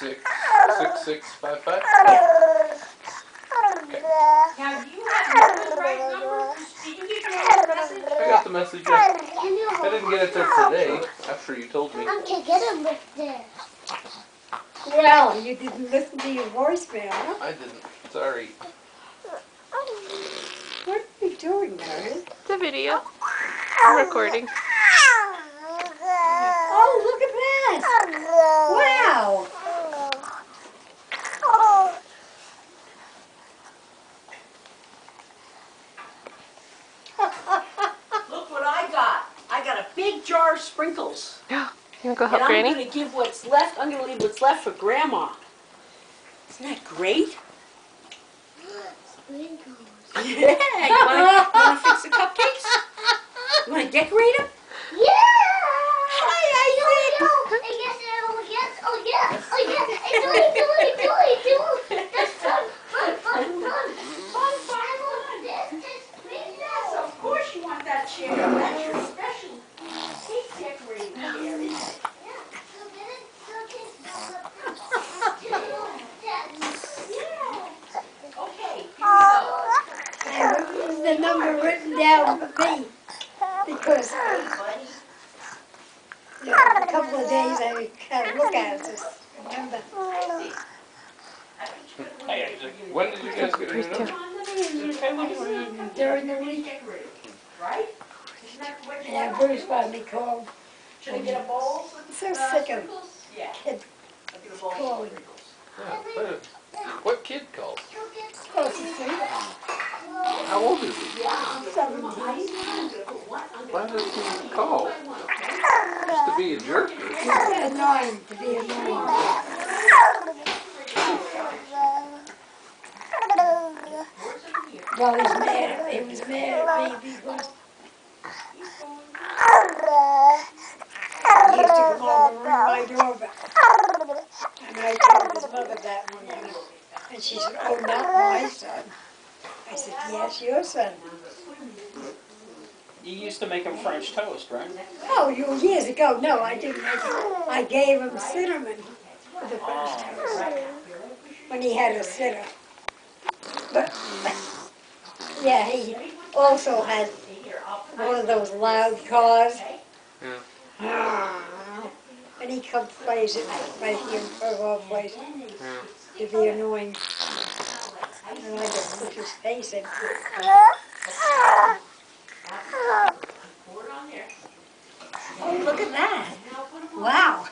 6655. Okay. Now, do you have Mother's right number? Did you get your message? I got the message. Yes. I didn't get it there today. After you told me. Okay, get him with there. Well, you didn't listen to your voicemail, huh? I didn't. Sorry. What are you doing, Meredith? It's a video. I'm recording. Oh, look at that! Wow! Look what I got. I got a big jar of sprinkles. You wanna go And help I'm Granny? going to give what's left, I'm going to leave what's left for Grandma. Isn't that great? Yeah. You want to fix the cupcakes? You want to decorate them? Yeah! Hi, Yes, of course you want that chair. That's your special cake decorating chair. Okay, here we go. And this is the number written down for me. Because a couple of days I had to look at it to remember. Hey, Isaac. When did you guys get a new number? During the week. Right? Isn't that what you And want? Bruce finally called. Should I get a bowl? I'm so sick of Yeah. kids I'll get a bowl. calling. Yeah. What kid called? Close to 3. How old is he? 17. Why does he call? Just to be a jerk? Or Annoying to be annoying. Well, he's mad. He was mad at me because he used to come over and ring my doorbell. And I told his mother that one time. And she said, oh, not my son. I said, yes, your son. You used to make him French toast, right? Oh, years ago. No, I didn't make it. I gave him cinnamon for the first time. When he had a sitter. But, yeah, he also had one of those loud cars. Yeah. And he comes plays it right here in front of our place to be annoying. And I just put his face in. Oh, look at that. Wow.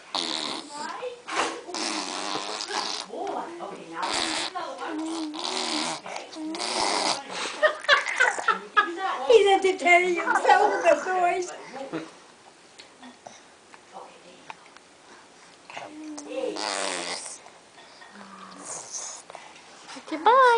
He's entertaining himself with the toys. Okay, bye.